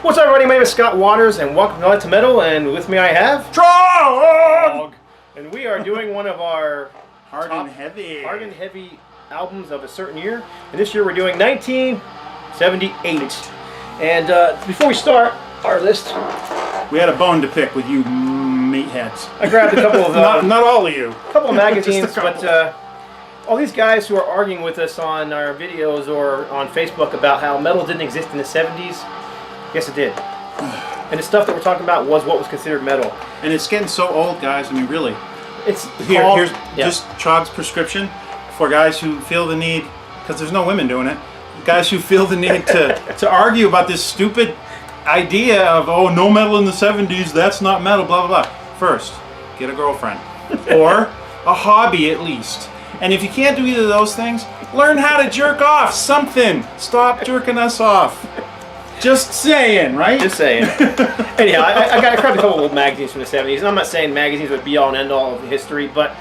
What's up, everybody? My name is Scott Waters, and welcome to Untitled Metal. And with me, I have Trog, and we are doing one of our hard and heavy albums of a certain year. And this year, we're doing 1978. And before we start our list, we had a bone to pick with you meatheads. I grabbed a couple of not all of you. A couple of magazines, but all these guys who are arguing with us on our videos or on Facebook about how metal didn't exist in the 70s. Yes, it did. And the stuff that we're talking about was what was considered metal. And it's getting so old, guys. I mean, really. It's here's just Trog's prescription for guys who feel the need, because there's no women doing it, guys who feel the need to argue about this stupid idea of, oh, no metal in the 70s, that's not metal, blah, blah, blah. First, get a girlfriend. Or a hobby, at least. And if you can't do either of those things, learn how to jerk off. Something. Stop jerking us off. Just saying, right? Just saying. Anyhow, I grabbed a couple of old magazines from the 70s, and I'm not saying magazines would be all and end all of history, but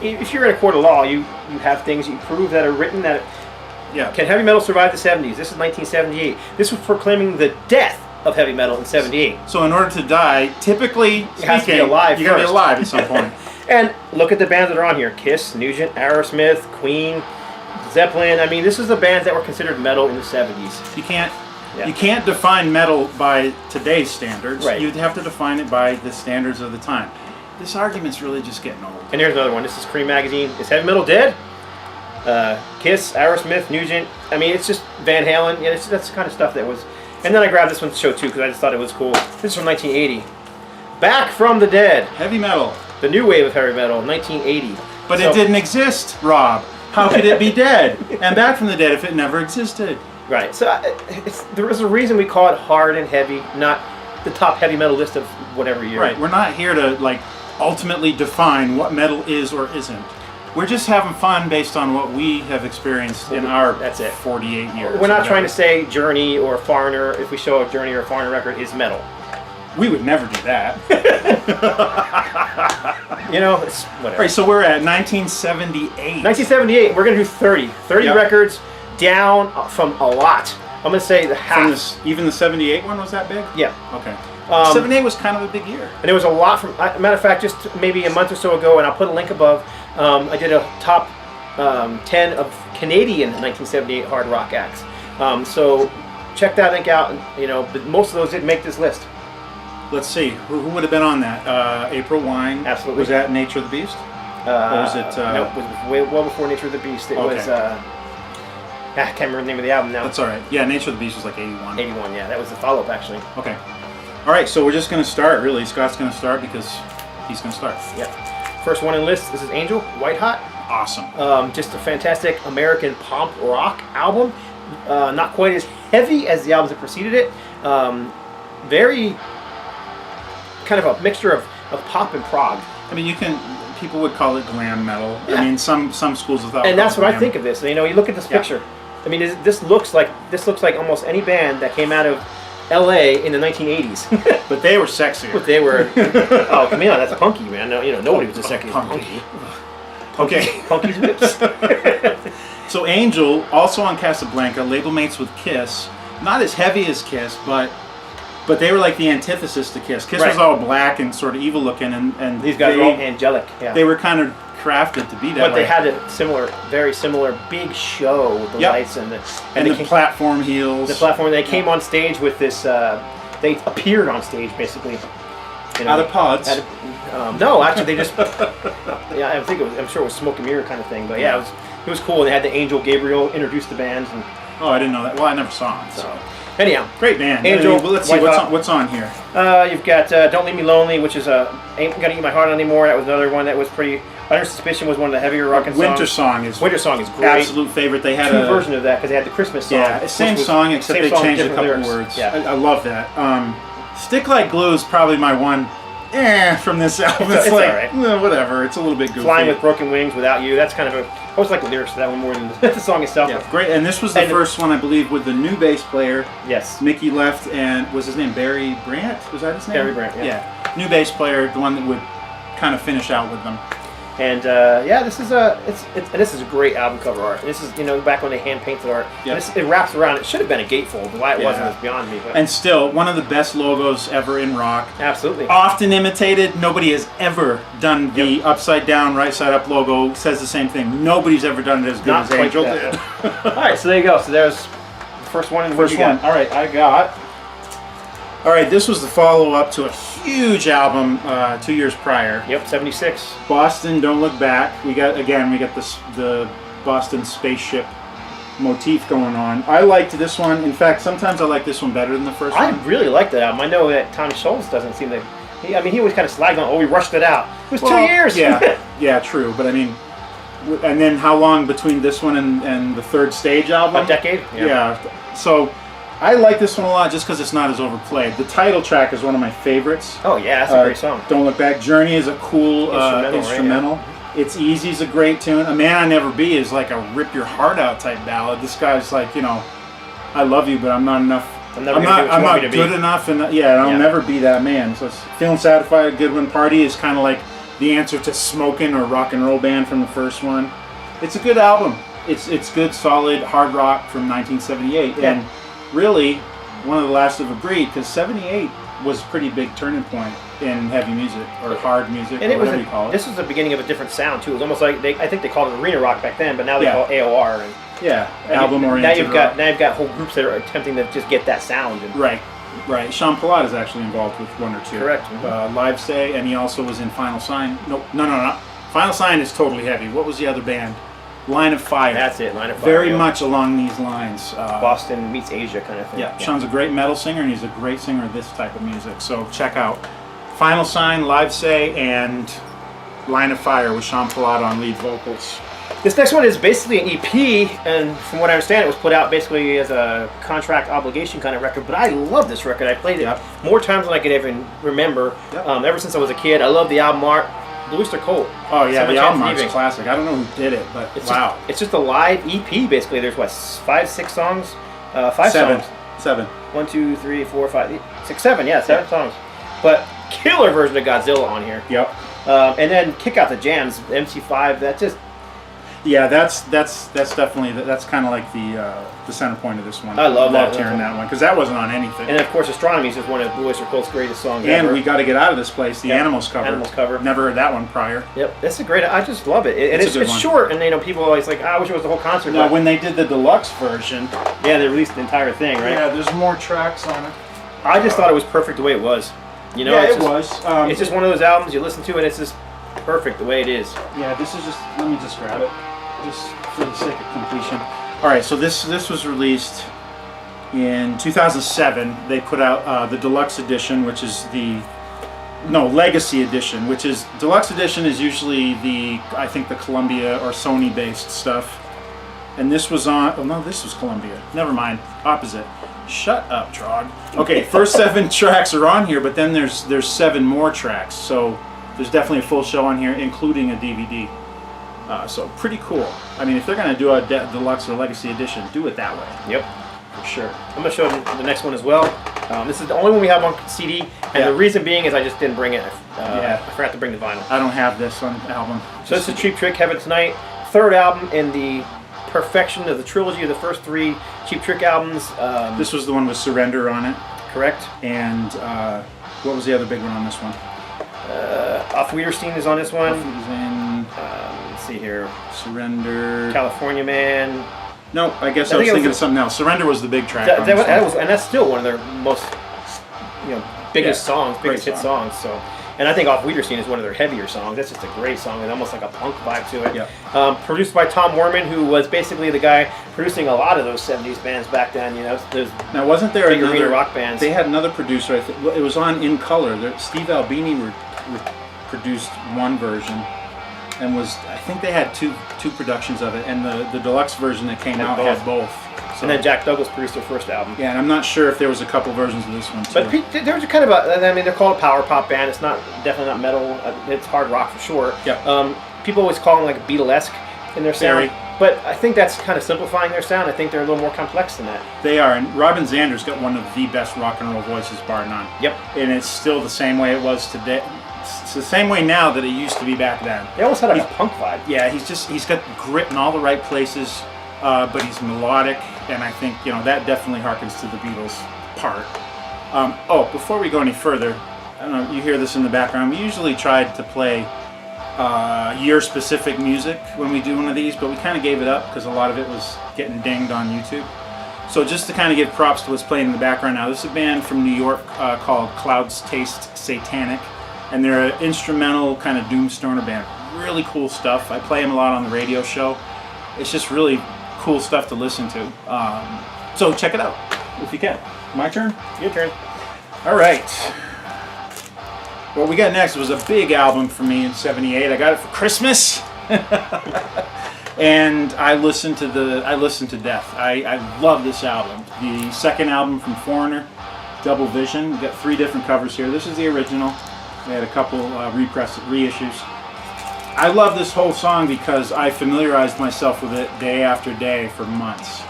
if you're in a court of law, you have things you prove that are written that can heavy metal survive the 70s? This is 1978. This was proclaiming the death of heavy metal in 78. So in order to die, typically you have to be alive. You got to be alive at some point. And look at the bands that are on here: Kiss, Nugent, Aerosmith, Queen, Zeppelin. I mean, this is the bands that were considered metal in the 70s. You can't define metal by today's standards. Right. You'd have to define it by the standards of the time. This argument's really just getting old. And here's another one. This is Cream Magazine. Is heavy metal dead? Kiss, Aerosmith, Nugent. I mean, it's just Van Halen. Yeah, that's the kind of stuff that was. And then I grabbed this one to show too because I just thought it was cool. This is from 1980. Back from the Dead. Heavy metal. The new wave of heavy metal, 1980. But it didn't exist, Rob. How could it be dead and back from the dead if it never existed? Right. So there is a reason we call it hard and heavy, not the top heavy metal list of whatever year. Right. We're not here to ultimately define what metal is or isn't. We're just having fun based on what we have experienced in our 48 years. We're not trying to say Journey or Foreigner, if we show a Journey or a Foreigner record, is metal. We would never do that. It's whatever. Right, so we're at 1978. 1978, we're going to do 30. 30 records down from a lot. I'm going to say the half. Even the 78 one was that big? Yeah. Okay. 78 was kind of a big year. And there was a lot from, matter of fact, just maybe a month or so ago, and I'll put a link above, I did a top 10 of Canadian 1978 hard rock acts. So check that link out. But most of those didn't make this list. Let's see. Who would have been on that? April Wine. Absolutely. Was that Nature of the Beast? Or was it? Nope, it was way well before Nature of the Beast. It was. I can't remember the name of the album now. That's all right. Yeah, Nature of the Beast was like 81. 81, yeah. That was the follow-up, actually. Okay. All right, so we're just going to start, really. Scott's going to start because he's going to start. Yeah. First one in the list, this is Angel, White Hot. Awesome. Just a fantastic American pop rock album. Not quite as heavy as the albums that preceded it. Very kind of a mixture of pop and prog. I mean, people would call it glam metal. Yeah. I mean, some schools of thought. And that's what I think of this. You look at this picture. I mean, this looks like almost any band that came out of L.A. in the 1980s. But they were sexier. But they were. Oh, come on, that's punky, man. No, nobody was as sexy as punky. Okay. Punky's whips. So Angel, also on Casablanca, label mates with Kiss. Not as heavy as Kiss, but they were like the antithesis to Kiss. Kiss was all black and sort of evil looking, and these guys were all angelic. Yeah. They were kind of crafted to be that But they had a very similar big show with the lights and the platform heels. The platform. They came on stage with this. They appeared on stage basically. Out of pods. No, actually they just. I think I'm sure it was smoke and mirror kind of thing. But yeah, it was cool. They had the Angel Gabriel introduce the band. And, I didn't know that. Well, I never saw him. So. Anyhow, great band. Angel. Well, let's see what's on here. You've got "Don't Leave Me Lonely," which is "Ain't Gonna Eat My Heart Anymore." That was another one that was pretty. Under Suspicion was one of the heavier rockin' songs. Winter Song is great. Absolute favorite. They had a version of that because they had the Christmas song. Yeah, same song except they changed a couple lyrics. Words. Yeah, I love that. "Stick Like Glue" is probably my one. From this album, it's like all right. Whatever. It's a little bit goofy. "Flying with Broken Wings Without You." That's kind of I always like the lyrics to that one more than the song itself. Yeah, great. And this was the first one, I believe, with the new bass player. Yes. Mickey left, and was his name Barry Brandt? Was that his name? Barry Brandt. Yeah. New bass player, the one that would kind of finish out with them. And this is a great album cover art. This is back when they hand painted art. Yep. It wraps around. It should have been a gatefold. Why it wasn't is beyond me. But. And still one of the best logos ever in rock. Absolutely. Often imitated. Nobody has ever done the upside down, right side up logo. Says the same thing. Nobody's ever done it as good as Angel did. All right, so there you go. So there's the first one. First one. All right, I got. All right, this was the follow-up to a huge album 2 years prior. Yep, 76. Boston, Don't Look Back. We got the Boston spaceship motif going on. I liked this one. In fact, sometimes I like this one better than the first one. I really like that album. I know that Tommy Schultz doesn't seem to... he always kind of slagged on, we rushed it out. It was 2 years! Yeah, true. But I mean... And then how long between this one and the third stage album? A decade? Yeah. So... I like this one a lot just because it's not as overplayed. The title track is one of my favorites. Oh yeah, that's a great song. Don't Look Back. Journey is a cool instrumental. Right? It's Easy is a great tune. A Man I Never Be is like a rip your heart out type ballad. This guy's like, I love you, but I'm not enough. I'm not good enough, and I'll never be that man. So it's Feeling Satisfied, Good One Party is kind of like the answer to Smokin' or Rock and Roll Band from the first one. It's a good album. It's good, solid hard rock from 1978, and really one of the last of a breed, because 78 was a pretty big turning point in heavy music or hard music, and or whatever you call it. This was the beginning of a different sound too. It was almost like I think they called it arena rock back then, but now they call it AOR. Album oriented. Now you've got whole groups that are attempting to just get that sound. Right. Sean Pilot is actually involved with one or two. Correct. Live Say, and he also was in Final Sign. No. Final Sign is totally heavy. What was the other band? Line of Fire. That's it, Line of Fire. Very much along these lines. Boston meets Asia kind of thing. Yeah, Sean's a great metal singer, and he's a great singer of this type of music. So check out Final Sign, Live Say, and Line of Fire with Sean Pilot on lead vocals. This next one is basically an EP, and from what I understand, it was put out basically as a contract obligation kind of record. But I love this record. I played it more times than I could even remember. Ever since I was a kid, I love the album art. The Oyster Cult. Oh yeah, the album art's classic. I don't know who did it, but it's just a live EP basically. There's 5, 6 songs, 5 7. songs. 7. 1, 2, 3, 4, 5, 6, 7. Yeah, 7 songs. But killer version of Godzilla on here. Yep. And then kick out the jams, MC5. That just. Yeah, that's definitely that's kind of like the center point of this one. I loved hearing that one because that wasn't on anything. And of course, Astronomy is just one of Oyster Cult's greatest songs ever. And We Got to Get Out of This Place, the Animals cover. Animals cover. Never heard that one prior. Yep, that's a great. I just love it. It's short, and people always like, I wish it was the whole concert. Now, when they did the deluxe version, they released the entire thing, right? Yeah, there's more tracks on it. I just thought it was perfect the way it was. It was. It's just one of those albums you listen to, and it's just perfect the way it is. Yeah, this is just. Let me just grab it. Just for the sake of completion. All right, so this was released in 2007. They put out the deluxe edition, which is Legacy edition, which is deluxe edition is usually the Columbia or Sony based stuff. And this was on. Oh no, this was Columbia. Never mind. Opposite. Shut up, Trog. Okay, first 7 tracks are on here, but then there's 7 more tracks. So there's definitely a full show on here, including a DVD. So pretty cool. I mean, if they're going to do a deluxe or legacy edition, do it that way. Yep, for sure. I'm going to show them the next one as well. This is the only one we have on CD, and the reason being is I just didn't bring it. I forgot to bring the vinyl. I don't have this on the album. So this is Cheap Trick, Heaven Tonight, third album in the perfection of the trilogy of the first 3 Cheap Trick albums. This was the one with Surrender on it. Correct. And what was the other big one on this one? Auf Wiedersehen is on this one. Let's see here. Surrender. California Man. No, I guess I was thinking of something else. Surrender was the big track. And that's still one of their most, biggest songs, biggest hit songs. So, and I think Auf Wiedersehen is one of their heavier songs. That's just a great song. It's almost like a punk vibe to it. Yeah. Produced by Tom Werman, who was basically the guy producing a lot of those 70s bands back then. Now, wasn't there big arena rock bands? They had another producer. I think it was on In Color. Steve Albini produced one version. And I think they had two productions of it, and the deluxe version that came out had both. So. And then Jack Douglas produced their first album. Yeah, and I'm not sure if there was a couple versions of this one too. But there's kind of they're called a power pop band. It's definitely not metal. It's hard rock for sure. Yeah. People always call them like Beatlesque in their sound. Very. But I think that's kind of simplifying their sound. I think they're a little more complex than that. They are, and Robin Zander's got one of the best rock and roll voices, bar none. Yep. And it's still the same way it was today. It's the same way now that it used to be back then. They almost had a punk vibe. Yeah, he's got grit in all the right places, but he's melodic, and I think that definitely harkens to the Beatles part. Before we go any further, I don't know, you hear this in the background. We usually tried to play year-specific music when we do one of these, but we kind of gave it up because a lot of it was getting dinged on YouTube. So just to kind of give props to what's playing in the background now, this is a band from New York called Clouds Taste Satanic, and they're an instrumental kind of doom stoner band. Really cool stuff. I play them a lot on the radio show. It's just really cool stuff to listen to. So check it out if you can. My turn? Your turn. All right. What we got next was a big album for me in '78. I got it for Christmas. And I listened to death. I love this album. The second album from Foreigner, Double Vision. We got 3 different covers here. This is the original. They had a couple reissues. I love this whole song because I familiarized myself with it day after day for months.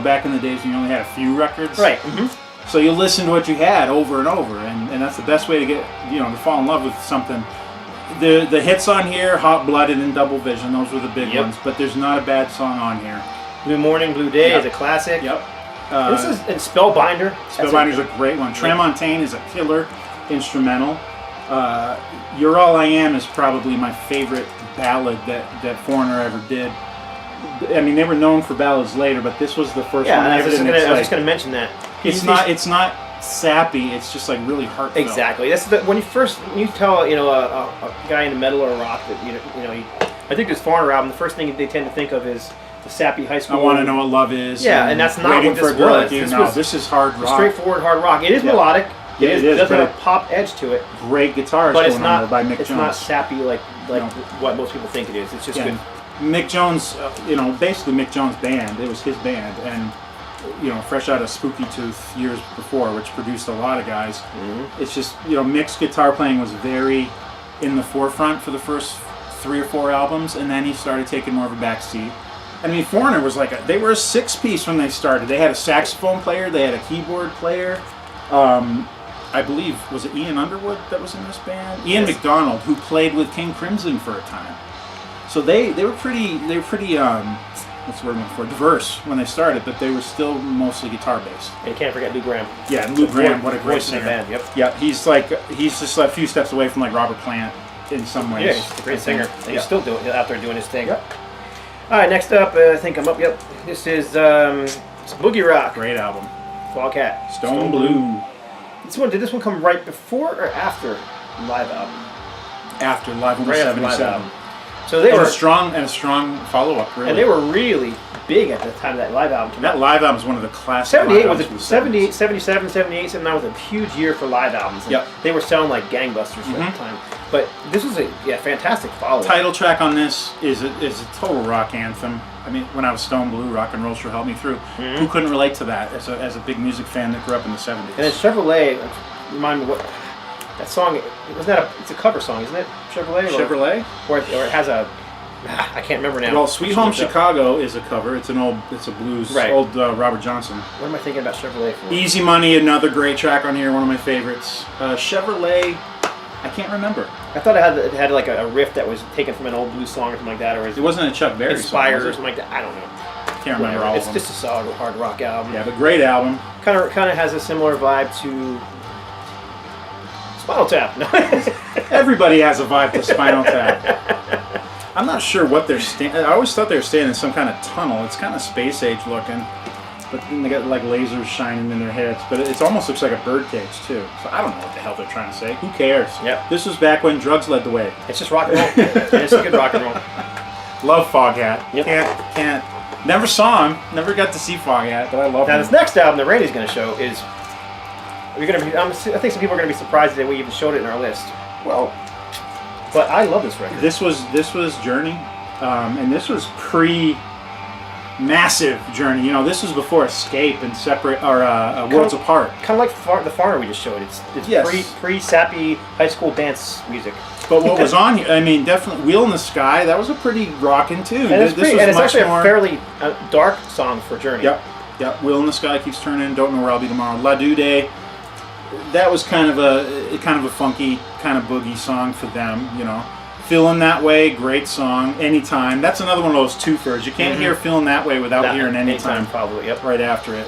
Back in the days when you only had a few records. Right. Mm-hmm. So you listen to what you had over and over, and that's the best way to get to fall in love with something. The hits on here, Hot Blooded and Double Vision, those were the big ones, but there's not a bad song on here. Blue Morning, Blue Day is a classic. Yep. This is and Spellbinder. Spellbinder's a great one. Tramontane is a killer instrumental. You're All I Am is probably my favorite ballad that Foreigner ever did. I mean, they were known for ballads later, but this was the first one they ever did. I was just going to mention that. It's not sappy. It's just like really heartfelt. Exactly. That's when you tell a guy into metal or rock that I think this Foreigner album, the first thing they tend to think of is the sappy high school. I Want to Know What Love Is. Yeah, and that's not what this was. This is hard rock. Straightforward hard rock. It is melodic. It does have a pop edge to it. Great guitars, but it's not by Mick Jones. It's not sappy like what most people think it is. It's just good. Mick Jones, basically Mick Jones' band. It was his band, and fresh out of Spooky Tooth years before, which produced a lot of guys. Mm-hmm. It's just Mick's guitar playing was very in the forefront for the first 3 or 4 albums, and then he started taking more of a back seat. I mean, Foreigner was they were a 6-piece when they started. They had a saxophone player, they had a keyboard player. I believe, was it Ian Underwood that was in this band? Ian McDonald, who played with King Crimson for a time. So they were pretty what's the word I'm looking for? Diverse when they started, but they were still mostly guitar based. And you can't forget Lou Gramm. Yeah, and Lou Gramm, what a great singer. Band, yep. Yeah, he's just a few steps away from Robert Plant in some ways. Yeah, he's a great singer. And he's still out there doing his thing. Yep. All right, next up, I think I'm up. Yep, this is it's Boogie Rock. Great album. Foghat. Stone Blue. Did this one come right before or after live album? After live album, 77. So they were a strong follow-up, really. And they were really big at the time that live album came out. That live album is one of the classic 78 was 78, 77, 78, 79 was a huge year for live albums. And they were selling like gangbusters at the time. But this was a fantastic follow-up. Title track on this is a total rock anthem. I mean, when I was Stone Blue, Rock and Roll Sure Helped Me Through. Mm-hmm. Who couldn't relate to that as a big music fan that grew up in the 70s? And then Chevrolet, remind me what that song, it's a cover song, isn't it? Chevrolet? Or it has a, I can't remember now. Well, Sweet Home Chicago is a cover. It's a blues, old Robert Johnson. What am I thinking about Chevrolet for? Easy Money, another great track on here, one of my favorites. Chevrolet, I can't remember. I thought it had like a riff that was taken from an old blues song or something like that, or it wasn't a Chuck Berry inspired song, or something like that. I don't know. Can't remember all of them. It's just a solid hard rock album. Yeah, but great album. Kind of has a similar vibe to Spinal Tap. No. Everybody has a vibe to Spinal Tap. I'm not sure what they're I always thought they were staying in some kind of tunnel. It's kind of space age looking, but then they got like lasers shining in their heads. But it almost looks like a birdcage too. So I don't know what the hell they're trying to say. Who cares? Yep. This was back when drugs led the way. It's just rock and roll. It's a good rock and roll. Love Foghat. Yep. Can't. Never saw him. Never got to see Foghat, but I love him. Now this next album that Randy's going to show is. I think some people are going to be surprised that we even showed it in our list. Well, but I love this record. This was Journey, and this was massive Journey. This was before Escape and Separate or Worlds Apart. Kind of like the Foreigner we just showed. It's pre-sappy high school dance music. But what was on here? I mean, definitely Wheel in the Sky. That was a pretty rockin' tune. And it's actually a fairly dark song for Journey. Yep. Wheel in the Sky keeps turning. Don't Know Where I'll Be Tomorrow. La Dude. That was kind of a funky kind of boogie song for them, you know. Feeling That Way, great song. Anytime. That's another one of those twofers. You can't hear Feeling That Way without hearing Anytime. Probably, yep. Right after it.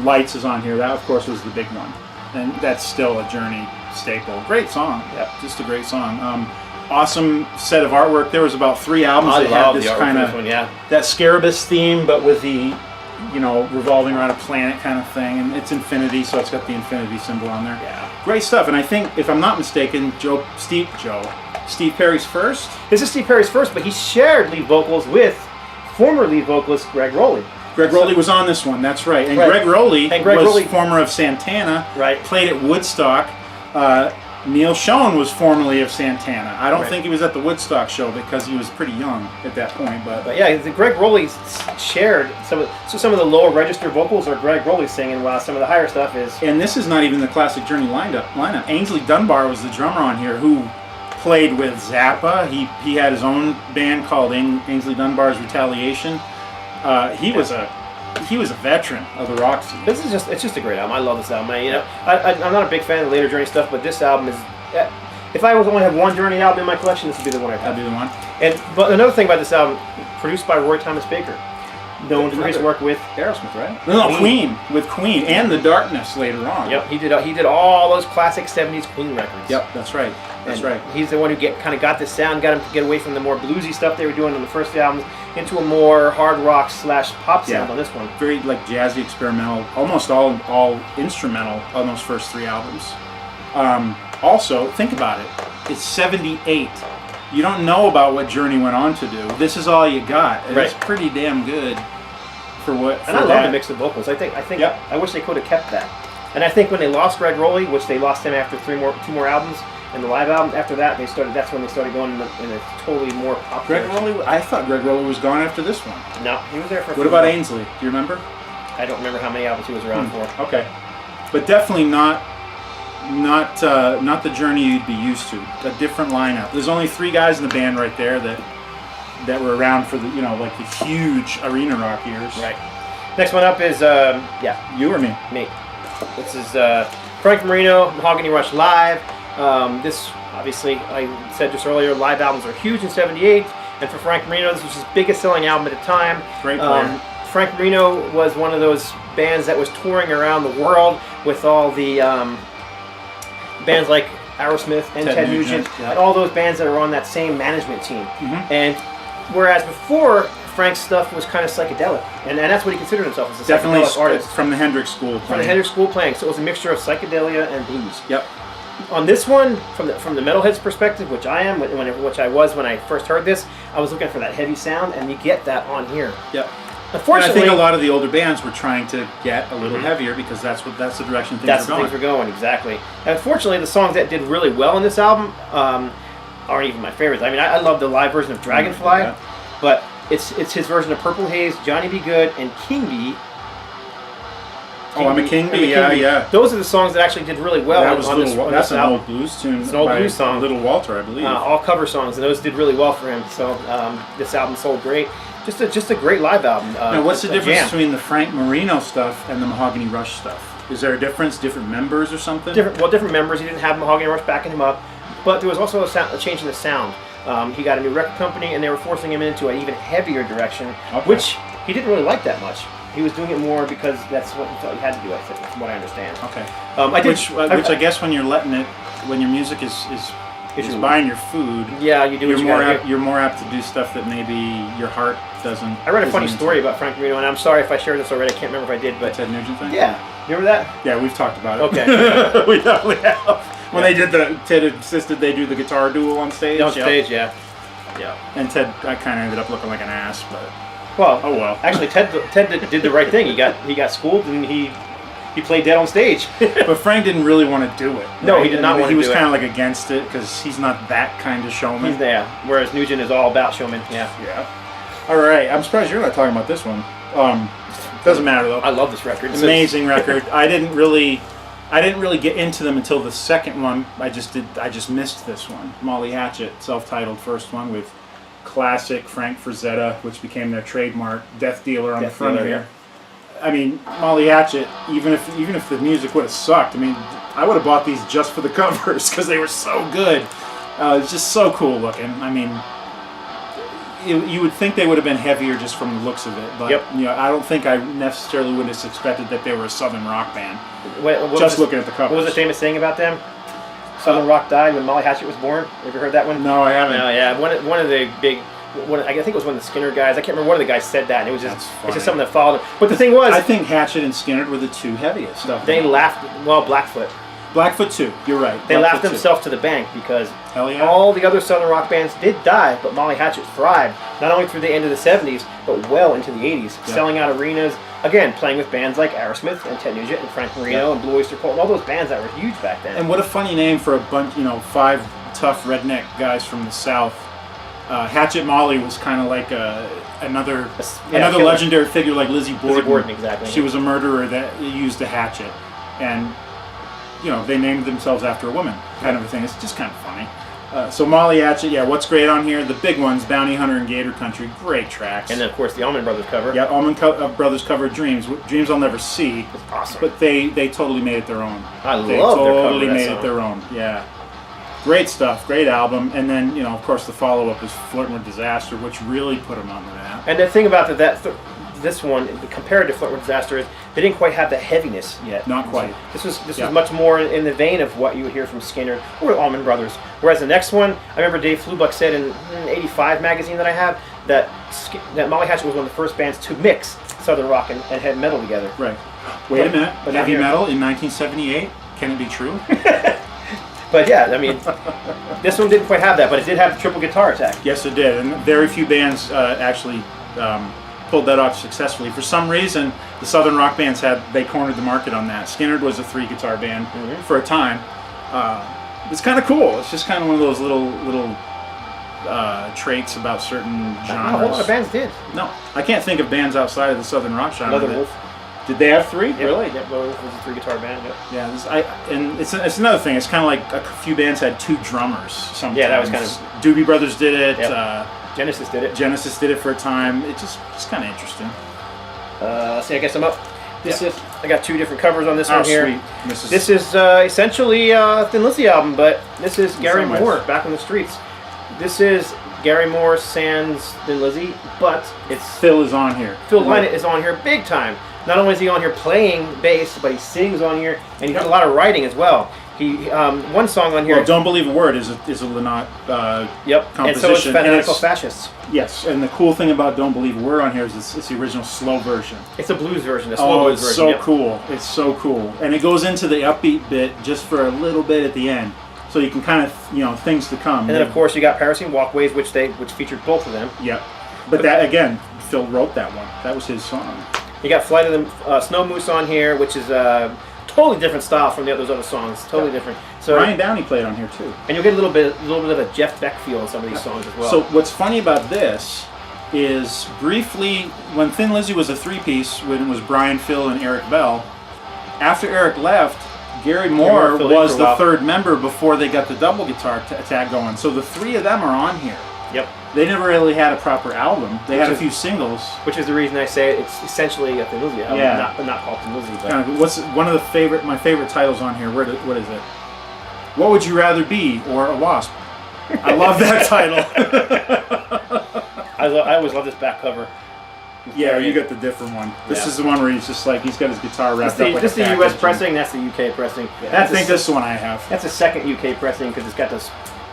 Lights is on here. That, of course, was the big one. And that's still a Journey staple. Great song. Yep. Just a great song. Awesome set of artwork. There was about 3 albums that had this kind of that Scarabus theme, but with the, you know, revolving around a planet kind of thing. And it's infinity, so it's got the infinity symbol on there. Yeah. Great stuff. And I think, if I'm not mistaken, Steve Perry's first? This is Steve Perry's first, but he shared lead vocals with former lead vocalist Greg Rowley. Greg Rowley was on this one, that's right. And Greg Rowley was former of Santana, played at Woodstock. Neil Schon was formerly of Santana. I don't think he was at the Woodstock show because he was pretty young at that point. But yeah, Greg Rowley shared some of the lower register vocals are Greg Rowley singing, while some of the higher stuff is. And this is not even the classic Journey lineup. Ainsley Dunbar was the drummer on here, who played with Zappa. He had his own band called Ainsley Dunbar's Retaliation. He was a veteran of the rock scene. It's just a great album. I love this album. I'm not a big fan of the later Journey stuff, but this album is. If I was only have one Journey album in my collection, this would be the one I'd have. That'd be the one. But another thing about this album, produced by Roy Thomas Baker, known for his work with Aerosmith, right? No, Queen, with Queen and The Darkness later on. Yep, he did all those classic '70s Queen records. Yep, that's right. That's right. He's the one who got this sound, got him to get away from the more bluesy stuff they were doing on the first albums into a more hard rock / pop sound on this one. Very like jazzy, experimental, almost all instrumental on those first 3 albums. Also, think about it. It's 78. You don't know about what Journey went on to do. This is all you got. And it's pretty damn good for what. And I love the mix of vocals. I think. I wish they could have kept that. And I think when they lost Greg Rowley, which they lost him after 2 more albums. And the live albums after that, that's when they started going in a totally more pop. Greg Rowley, I thought Greg Rowley was gone after this one. No, he was there for. What about Ainsley? Do you remember? I don't remember how many albums he was around for. Okay, but definitely not the Journey you'd be used to. A different lineup. There's only 3 guys in the band right there that were around for the like the huge arena rock years. Right. Next one up is you or me? Me. This is Frank Marino, Mahogany Rush Live. This, obviously, I said just earlier, live albums are huge in '78, and for Frank Marino, this was his biggest selling album at the time. Great player. Frank Marino was one of those bands that was touring around the world with all the bands like Aerosmith and Ted Nugent, and all those bands that are on that same management team. And whereas before, Frank's stuff was kind of psychedelic, and that's what he considered himself as a psychedelic artist. From the Hendrix School playing. From the Hendrix School playing, so it was a mixture of psychedelia and blues. Yep. On this one, from the metalhead's perspective, which I am, which I was when I first heard this, I was looking for that heavy sound, and you get that on here. Yep. Unfortunately, and I think a lot of the older bands were trying to get a little heavier because that's the direction things were going. Exactly. And unfortunately, the songs that did really well on this album aren't even my favorites. I mean, I love the live version of Dragonfly, but it's his version of Purple Haze, Johnny B. Good, and King Bee. I'm a King Bee, yeah. Those are the songs that actually did really well. That's an old blues tune. It's an old blues song. Little Walter, I believe. All cover songs, and those did really well for him. So this album sold great. Just a great live album. Now, what's the difference between the Frank Marino stuff and the Mahogany Rush stuff? Is there a difference? Different members or something? Different members. He didn't have Mahogany Rush backing him up, but there was also a change in the sound. He got a new record company, and they were forcing him into an even heavier direction, which he didn't really like that much. He was doing it more because that's what he thought he had to do, I think, from what I understand. Okay. Which I guess when you're when your music is buying your food, you do. You're more apt to do stuff that maybe your heart doesn't. I read a funny story about Frank Marino, and I'm sorry if I shared this already. I can't remember if I did, but Ted Nugent thing. Yeah, remember that? Yeah, we've talked about it. Okay. We definitely have. When they did Ted insisted they do the guitar duel on stage. Yeah. And Ted, I kind of ended up looking like an ass, but. Well, oh well. Actually, Ted did the right thing. He got schooled and he played dead on stage. But Frank didn't really want to do it. Right? No, he did not want to do it. He was kind of like against it because he's not that kind of showman. Whereas Nugent is all about showman. Yeah. All right. I'm surprised you're not talking about this one. Doesn't matter though. I love this record. It's amazing record. I didn't really get into them until the second one. I just missed this one. Molly Hatchet, self-titled first one with classic Frank Frazetta, which became their trademark, Death Dealer on the front here. I mean, Molly Hatchet, even if the music would have sucked, I mean, I would have bought these just for the covers because they were so good. It's just so cool looking. I mean, you would think they would have been heavier just from the looks of it, but I don't think I necessarily would have expected that they were a southern rock band. Just looking at the covers. What was the famous saying about them? Southern rock died when Molly Hatchet was born. Have you ever heard that one? No, I haven't. No, yeah. One of the big, I think it was one of the Skinner guys. I can't remember. One of the guys said that, and it was just something that followed him. But the thing was, I think Hatchet and Skinner were the two heaviest. They laughed. Well, Blackfoot. Blackfoot too. You're right. They laughed themselves to the bank because Hell yeah. all the other southern rock bands did die, but Molly Hatchet thrived not only through the end of the '70s, but well into the '80s, selling out arenas. Again, playing with bands like Aerosmith and Ted Nugent and Frank Marino and Blue Oyster Cult and all those bands that were huge back then. And what a funny name for a bunch, 5 tough redneck guys from the South. Hatchet Molly was kind of like another legendary figure like Lizzie Borden. Lizzie Borden, exactly. She was a murderer that used a hatchet, and they named themselves after a woman, kind of a thing. It's just kind of funny. So Molly Hatchet, what's great on here? The big ones, Bounty Hunter and Gator Country, great tracks. And then, of course, the Allman Brothers cover. Yeah, Allman Brothers cover Dreams. Dreams I'll never see. It's awesome. But they totally made it their own. They totally made it their own. Yeah. Great stuff, great album. And then, of course, the follow-up is Flirtin' with Disaster, which really put them on the map. And the thing about this one, compared to Flirtin' with Disaster, is they didn't quite have the heaviness yet. Not quite. This was much more in the vein of what you would hear from Skinner or Allman Brothers. Whereas the next one, I remember Dave Flubuck said in an '85 magazine that I have that Molly Hatchet was one of the first bands to mix southern rock and heavy metal together. Right. Wait a minute. But heavy metal in 1978? Can it be true? But yeah, I mean, this one didn't quite have that, but it did have the triple guitar attack. Yes, it did, and very few bands actually pulled that off successfully. For some reason, the southern rock bands they cornered the market on that. Skinner was a 3-guitar band for a time. It's kind of cool. It's just kind of one of those little traits about certain genres. Not a whole lot of bands did. No, I can't think of bands outside of the southern rock genre. Leather Wolf. Did they have 3? Yep. Really? Yep, Leather Wolf was a 3-guitar band. Yep. Yeah, and it's another thing. It's kind of like a few bands had 2 drummers sometimes. Yeah, that was kind of... Doobie Brothers did it. Yep. Genesis did it. Genesis did it for a time. It's kind of interesting. See, I guess I'm up. I got 2 different covers on this one here. Sweet. This is essentially a Thin Lizzy album, but this is Gary Moore back on the streets. This is Gary Moore sans Thin Lizzy, but Phil is on here. Phil Lynott is on here big time. Not only is he on here playing bass, but he sings on here, and he does a lot of writing as well. He one song on here. Well, Don't Believe a Word is a Lynott composition. And so is Fanatical Fascists. Yes, and the cool thing about Don't Believe a Word on here is it's the original slow version. It's a blues version, a slow blues version. It's so cool. It's so cool. And it goes into the upbeat bit just for a little bit at the end. So you can kind of, things to come. And then, of course, you got Parasite Walkways, which featured both of them. Yep. But that, again, Phil wrote that one. That was his song. You got Flight of the Snow Moose on here, which is a totally different style from those other songs. Totally different. So Ryan Downey played on here too. And you'll get a little bit of a Jeff Beck feel in some of these songs as well. So what's funny about this is briefly when Thin Lizzy was a 3-piece, when it was Brian, Phil, and Eric Bell. After Eric left, Gary Moore was the 3rd member before they got the double guitar tag going. So the 3 of them are on here. Yep. They never really had a proper album. They had a few singles. Which is the reason I say it's essentially a Thin Lizzy album, not called Thin Lizzy. But what's one of my favorite titles on here? What is it? What Would You Rather Be, or a Wasp? I love that title. I always love this back cover. Yeah, you got the different one. This is the one where he's just like, he's got his guitar wrapped up like This is the US pressing, that's the UK pressing. Yeah, I think this is the one I have. That's the second UK pressing because it's got the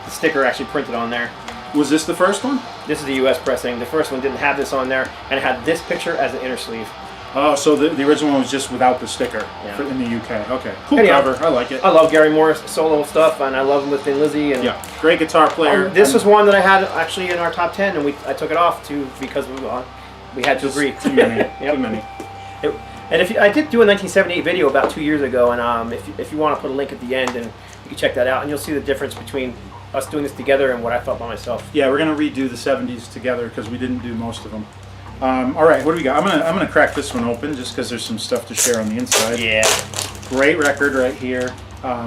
sticker actually printed on there. Was this the first one? This is the US pressing. The first one didn't have this on there, and it had this picture as an inner sleeve. Oh, so the original one was just without the sticker in the UK. Okay, cool cover. I like it. I love Gary Moore's solo stuff, and I love him with Thin Lizzy. And great guitar player. This was one that I had actually in our top 10, and I took it off because we had to agree. Too many. Too many. And I did do a 1978 video about 2 years ago, and if you want to put a link at the end, and you can check that out, and you'll see the difference between us doing this together and what I thought by myself. Yeah, we're gonna redo the 70s together because we didn't do most of them. All right, what do we got? I'm gonna crack this one open just because there's some stuff to share on the inside. Yeah. Great record right here.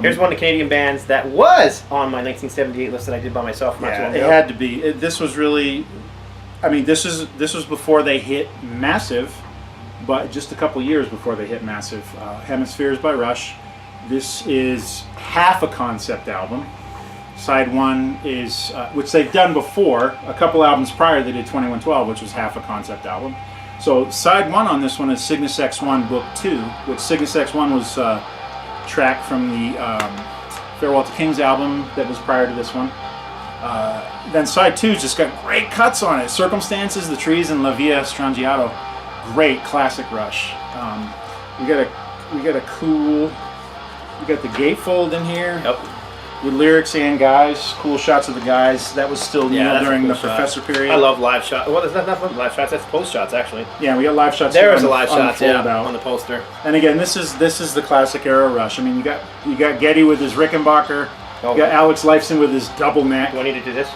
Here's one of the Canadian bands that was on my 1978 list that I did by myself. Yeah, it had to be. This was really. I mean, this was before they hit massive, but just a couple years before they hit massive. Hemispheres by Rush. This is half a concept album. Side 1 is, which they've done before, a couple albums prior they did 2112, which was half a concept album. So side 1 on this one is Cygnus X1 Book 2, which Cygnus X1 was a track from the Farewell to Kings album that was prior to this one. Then side 2's just got great cuts on it. Circumstances, The Trees, and La Via Strangiato. Great classic Rush. We got a cool. We got the gatefold in here. Yep. With lyrics and guys, cool shots of the guys. That was still during cool the shot. Professor period. I love live shots. Well, it's not live shots. That's post shots, actually. Yeah, we got live shots. There is a live shot, on the poster. And again, this is the classic era Rush. I mean, you got Geddy with his Rickenbacker. Oh. You got Alex Lifeson with his double neck. Do I need to do this?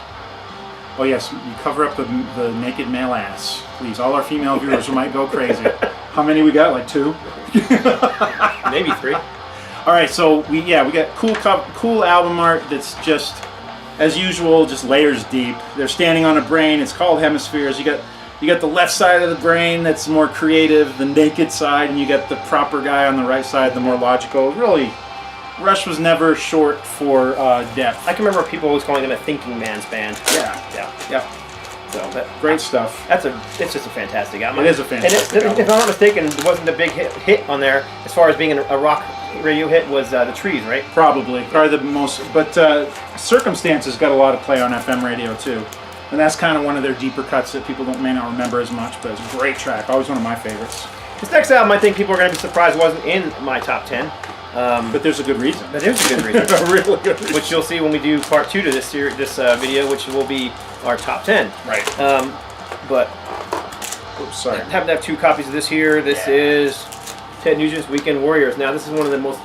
Oh yes, you cover up the naked male ass, please. All our female viewers might go crazy. How many we got? Like 2? Maybe 3. All right, so we got cool album art that's just, as usual, just layers deep. They're standing on a brain. It's called Hemispheres. You got the left side of the brain that's more creative, the naked side, and you got the proper guy on the right side, the more logical. Really, Rush was never short for depth. I can remember people always calling them a thinking man's band. Yeah. So great stuff. It's just a fantastic album. It is a fantastic album. If I'm not mistaken, it wasn't a big hit on there as far as being a rock radio hit was The Trees, right? Probably the most. But Circumstances got a lot of play on FM radio too, and that's kind of one of their deeper cuts that people may not remember as much. But it's a great track. Always one of my favorites. This next album, I think people are going to be surprised wasn't in my top 10. But there's a good reason. But there's a good reason. A really good reason. Which you'll see when we do part 2 to this video, which will be our top 10. Right. But oops, sorry. I happen to have 2 copies of this here. This is Ted Nugent's Weekend Warriors. Now, this is one of the most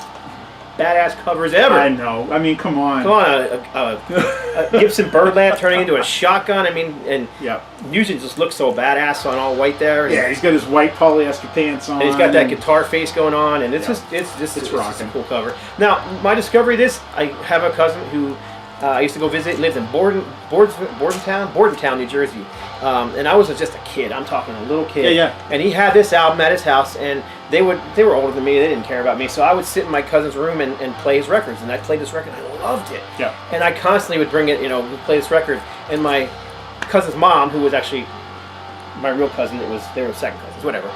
badass covers ever. I know. I mean, come on. A Gibson Birdland turning into a shotgun. I mean, and yeah. Nugent just looks so badass on all white there. Yeah, he's got his white polyester pants on. And he's got that guitar face going on, and it's just a cool cover. Now, my discovery of this, I have a cousin who I used to go visit. Lives in Bordentown, New Jersey. And I was just a kid. I'm talking a little kid. Yeah. And he had this album at his house, and they were older than me. They didn't care about me, so I would sit in my cousin's room and play his records. And I played this record, and I loved it. Yeah. And I constantly would bring it, play this record. And my cousin's mom, who was actually my real cousin, they were second cousins, whatever,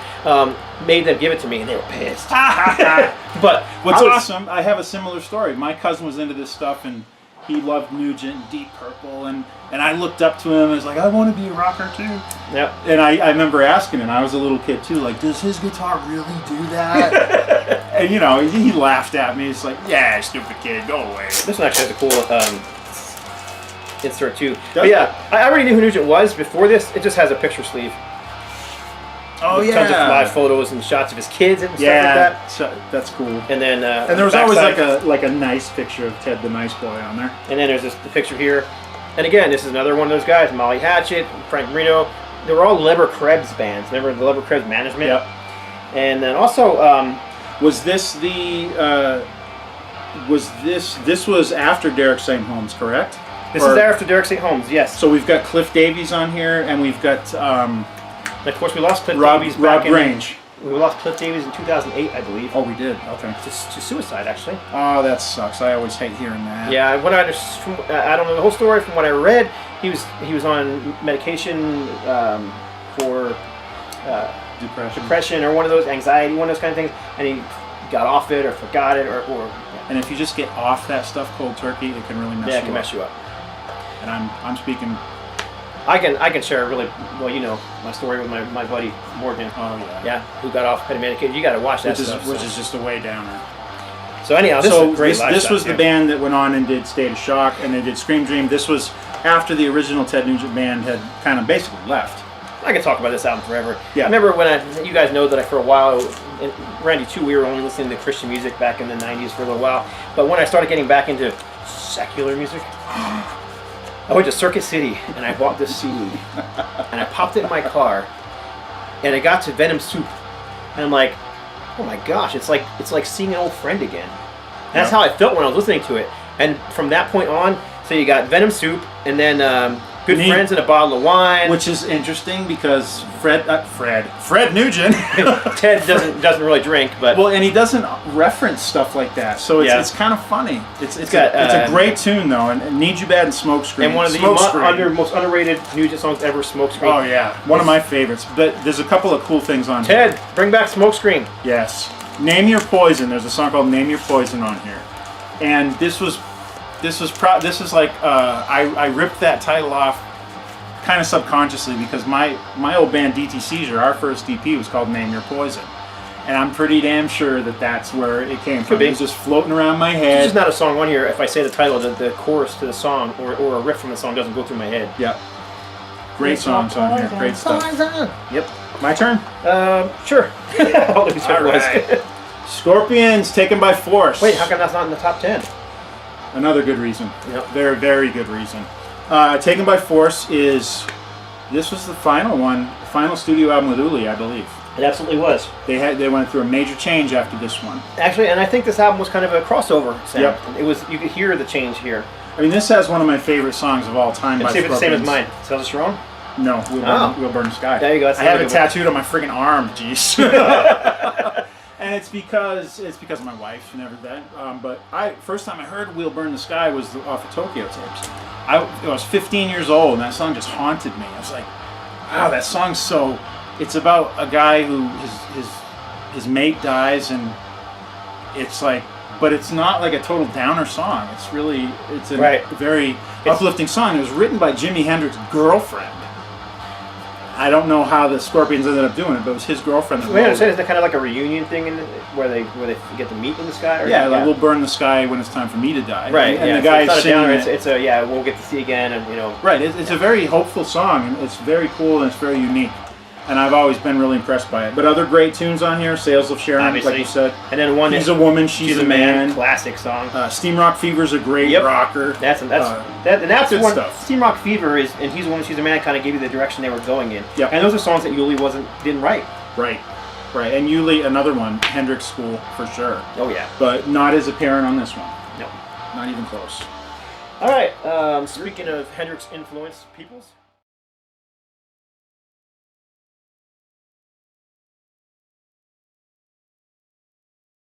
made them give it to me, and they were pissed. But what's awesome, I have a similar story. My cousin was into this stuff, and he loved Nugent, Deep Purple, and I looked up to him and was like, I want to be a rocker too. Yep. And I remember asking him, I was a little kid too, like, does his guitar really do that? And he laughed at me. It's like, yeah, stupid kid, go away. This one actually has a cool insert too. But yeah, I already knew who Nugent was before this. It just has a picture sleeve. Oh with tons of live photos and shots of his kids and stuff like that. So, that's cool. And then and there was always like a nice picture of Ted the Nice Boy on there. And then there's the picture here. And again, this is another one of those guys, Molly Hatchet, Frank Marino. They were all Leber Krebs bands. Remember the Leber Krebs management? Yep. And then also was this this was after Derek St. Holmes, correct? This is after Derek St. Holmes, yes. So we've got Cliff Davies on here, and we've got and of course, we lost Cliff Davies back in Grange. We lost Cliff Davies in 2008, I believe. Oh, we did. Okay. To suicide, actually. Oh, that sucks. I always hate hearing that. Yeah, what I don't know the whole story. From what I read, he was on medication for depression or one of those anxiety, one of those kind of things, and he got off it or forgot it or. And if you just get off that stuff cold turkey, it can really mess you up. Yeah, it can mess you up. And I'm speaking. I can share really well, my story with my buddy Morgan. Oh yeah. Yeah, who got off medication. You got to watch that stuff. Which is just a way downer. So anyhow, this is a great live This shot, was the band that went on and did State of Shock, and they did Scream Dream. This was after the original Ted Nugent band had kind of basically left. I could talk about this album forever. Yeah. I remember when you guys know that for a while, and Randy too, we were only listening to Christian music back in the 90s for a little while. But when I started getting back into secular music, I went to Circuit City and I bought this CD and I popped it in my car and I got to Venom Soup and I'm like, oh my gosh, it's like seeing an old friend again. And that's how I felt when I was listening to it. And from that point on, so you got Venom Soup and then Good friends and a bottle of wine. Which is interesting because Fred Nugent. Ted doesn't really drink, but well, and he doesn't reference stuff like that, so it's kind of funny. It's a great tune though, and Need You Bad and Smokescreen. And one of the most underrated Nugent songs ever, Smokescreen. Oh yeah, one of my favorites. But there's a couple of cool things on Ted, here. bring back Smokescreen. Yes. Name Your Poison. There's a song called Name Your Poison on here, and this is like I ripped that title off kind of subconsciously because my old band DT Seizure, our first EP was called Name Your Poison, and I'm pretty damn sure that's where it came from. It was just floating around my head. This is not a song on here. If I say the title, the chorus to the song or a riff from the song doesn't go through my head. Yep. Great songs on here. Great stuff. Yep. My turn. Sure. All right. Scorpions, Taken by Force. Wait, how come that's not in the top 10? Another good reason. Yep. Very, very good reason. Taken by Force this was the final studio album with Uli, I believe. It absolutely was. They went through a major change after this one. Actually, and I think this album was kind of a crossover sound. Yep. It was, you could hear the change here. I mean, this has one of my favorite songs of all time by Scorpions. It's the same as mine. Tells us wrong? No, We'll Burn the Sky. There you go. I have it tattooed on my friggin' arm, jeez. And it's because of my wife. She never did. But first time I heard "We'll Burn the Sky" was off of Tokyo Tapes. I was 15 years old, and that song just haunted me. I was like, wow, that song's so. It's about a guy who his mate dies, and it's like, but it's not like a total downer song. It's a very uplifting song. It was written by Jimi Hendrix's girlfriend. I don't know how the Scorpions ended up doing it, but it was his girlfriend. I understand, is that kind of like a reunion thing where they get to meet in the sky? Or like We'll Burn the Sky when it's time for me to die. Right. And the guy it's singing it's we'll get to see again, and Right. It's a very hopeful song, and it's very cool and it's very unique. And I've always been really impressed by it. But other great tunes on here, Sails of Sharon, obviously, like you said. And then one He's a Woman, She's a Man. Classic song. Steam Rock Fever's a great rocker. That's good one stuff. Steam Rock Fever and He's a Woman, She's a Man kind of gave you the direction they were going in. Yep. And those are songs that Uli didn't write. Right. And Uli, another one, Hendrix School for sure. Oh yeah. But not as apparent on this one. No. Not even close. All right. Speaking of Hendrix influenced peoples.